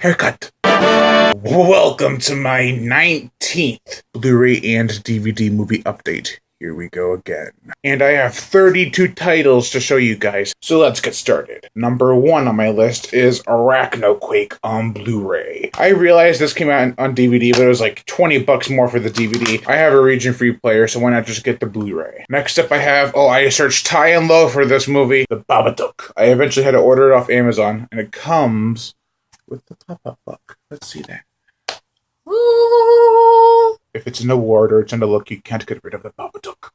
Haircut. Welcome to my 19th Blu-ray and DVD movie update. Here we go again. And I have 32 titles to show you guys, so let's get started. Number 1 on my list is Arachnoquake on Blu-ray. I realized this came out on DVD, but it was like 20 bucks more for the DVD. I have a region-free player, so why not just get the Blu-ray? Next up I have, I searched high and low for this movie, The Babadook. I eventually had to order it off Amazon, and it comes with the pop-up book. Let's see that. If it's an award or it's in a look, you can't get rid of the Babadook.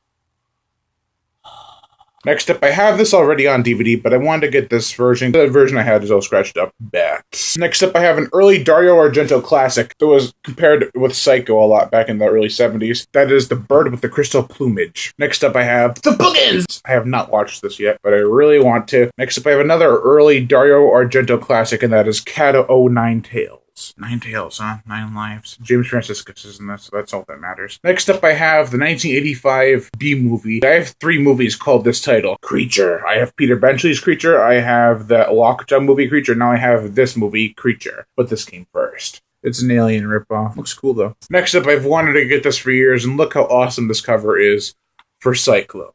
Next up, I have this already on DVD, but I wanted to get this version. The version I had is all scratched up. Bats. Next up, I have an early Dario Argento classic that was compared with Psycho a lot back in the early 70s. That is The Bird with the Crystal Plumage. Next up, I have The Boogens! I have not watched this yet, but I really want to. Next up, I have another early Dario Argento classic, and that is Cat O' Nine Tails. 9 Tails, huh? 9 lives. James Franciscus is in this, so that's all that matters. Next up, I have the 1985 B-movie. I have 3 movies called this title. Creature. I have Peter Benchley's Creature. I have the Lockjaw movie Creature. Now I have this movie, Creature. But this came first. It's an alien ripoff. Looks cool, though. Next up, I've wanted to get this for years, and look how awesome this cover is for Cyclone.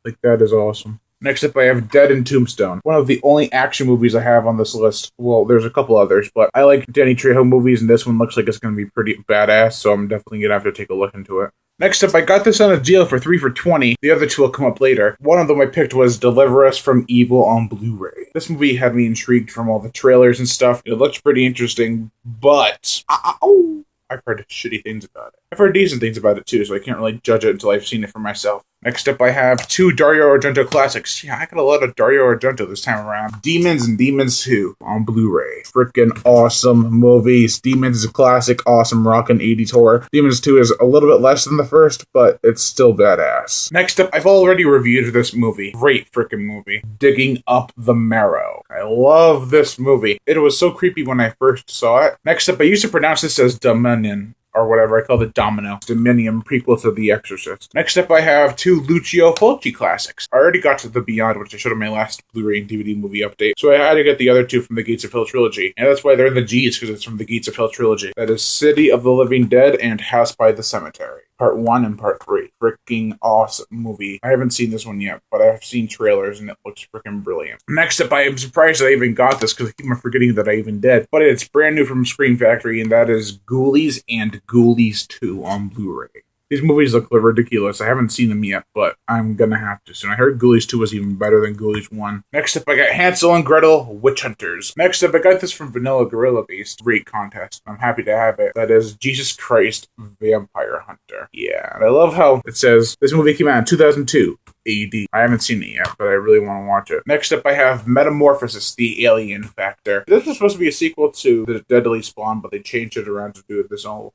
Like, that is awesome. Next up, I have Dead and Tombstone. One of the only action movies I have on this list. Well, there's a couple others, but I like Danny Trejo movies, and this one looks like it's going to be pretty badass, so I'm definitely going to have to take a look into it. Next up, I got this on a deal for 3 for $20. The other 2 will come up later. One of them I picked was Deliver Us from Evil on Blu-ray. This movie had me intrigued from all the trailers and stuff. It looks pretty interesting, but I've heard shitty things about it. I've heard decent things about it too, so I can't really judge it until I've seen it for myself. Next up, I have 2 Dario Argento classics. Yeah, I got a lot of Dario Argento this time around. Demons and Demons 2 on Blu-ray. Freaking awesome movies. Demons is a classic, awesome rockin' 80s horror. Demons 2 is a little bit less than the first, but it's still badass. Next up, I've already reviewed this movie. Great freaking movie. Digging Up the Marrow. I love this movie. It was so creepy when I first saw it. Next up, I used to pronounce this as Dominion, or whatever, I call it Domino. Dominion, prequel to The Exorcist. Next up, I have 2 Lucio Fulci classics. I already got to The Beyond, which I showed in my last Blu-ray and DVD movie update, so I had to get the other 2 from the Gates of Hell trilogy. And that's why they're in the G's, because it's from the Gates of Hell trilogy. That is City of the Living Dead and House by the Cemetery. Part 1 and Part 3. Freaking awesome movie. I haven't seen this one yet, but I've seen trailers and it looks freaking brilliant. Next up, I am surprised that I even got this because I keep on forgetting that I even did. But it's brand new from Scream Factory, and that is Ghoulies and Ghoulies 2 on Blu-ray. These movies look ridiculous. I haven't seen them yet, but I'm gonna have to soon. I heard Ghoulies 2 was even better than Ghoulies 1. Next up, I got Hansel and Gretel, Witch Hunters. Next up, I got this from Vanilla Gorilla Beast. Great contest. I'm happy to have it. That is Jesus Christ, Vampire Hunter. Yeah, and I love how it says this movie came out in 2002. AD. I haven't seen it yet, but I really want to watch it. Next up, I have Metamorphosis, the Alien Factor. This was supposed to be a sequel to The Deadly Spawn, but they changed it around to do this whole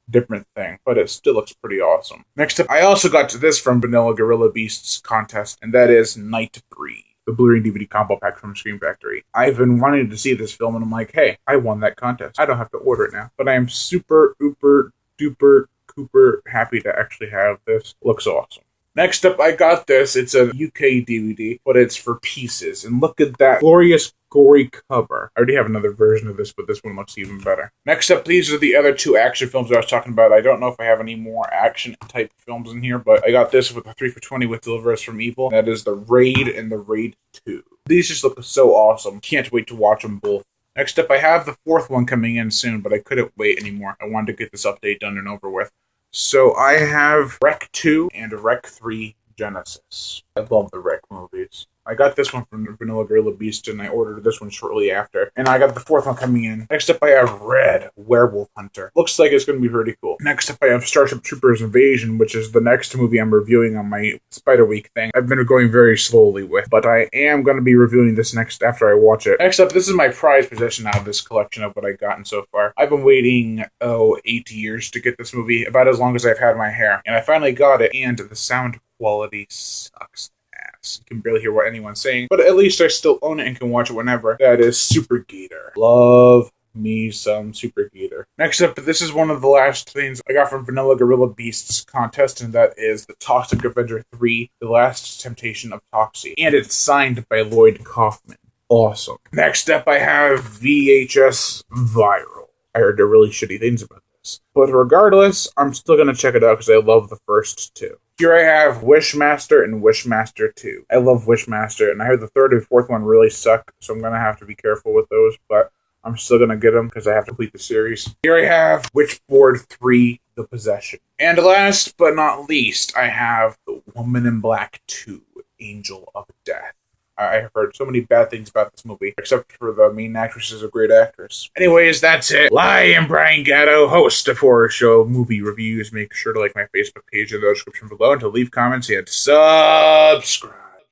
different thing, but it still looks pretty awesome. Next up, I also got to this from Vanilla Gorilla Beast's contest, and that is Night Breed, the Blu-ray and DVD combo pack from Scream Factory. I've been wanting to see this film, and I'm like, hey, I won that contest. I don't have to order it now. But I am super, ooper, duper, cooper happy to actually have this. Looks awesome. Next up, I got this. It's a UK DVD, but it's for pieces. And look at that glorious, gory cover. I already have another version of this, but this one looks even better. Next up, these are the other 2 action films that I was talking about. I don't know if I have any more action-type films in here, but I got this with a 3 for $20 with Deliver Us from Evil. That is The Raid and The Raid 2. These just look so awesome. Can't wait to watch them both. Next up, I have the 4th one coming in soon, but I couldn't wait anymore. I wanted to get this update done and over with. So I have Rec 2 and Rec 3 Genesis. I love the Rec movies. I got this one from Vanilla Gorilla Beast, and I ordered this one shortly after. And I got the 4th one coming in. Next up, I have Red, Werewolf Hunter. Looks like it's going to be pretty cool. Next up, I have Starship Troopers Invasion, which is the next movie I'm reviewing on my Spider Week thing. I've been going very slowly with, but I am going to be reviewing this next after I watch it. Next up, this is my prized possession out of this collection of what I've gotten so far. I've been waiting, 8 years to get this movie, about as long as I've had my hair. And I finally got it, and the sound quality sucks. You can barely hear what anyone's saying, but at least I still own it and can watch it whenever. That is Super Gator. Love me some Super Gator. Next up, this is one of the last things I got from Vanilla Gorilla Beast's contest, and that is the Toxic Avenger 3, The Last Temptation of Toxie. And it's signed by Lloyd Kaufman. awesome. Next up, I have VHS Viral. I heard they're really shitty things about this. But regardless, I'm still going to check it out because I love the first two. Here I have Wishmaster and Wishmaster 2. I love Wishmaster, and I heard the third and fourth one really suck, so I'm going to have to be careful with those, but I'm still going to get them because I have to complete the series. Here I have Witchboard 3, The Possession. And last but not least, I have The Woman in Black 2, Angel of Death. I have heard so many bad things about this movie, except for the main actress is a great actress. Anyways, that's it. I am Brian Gatto, host of Horror Show Movie Reviews. Make sure to like my Facebook page in the description below and to leave comments and subscribe.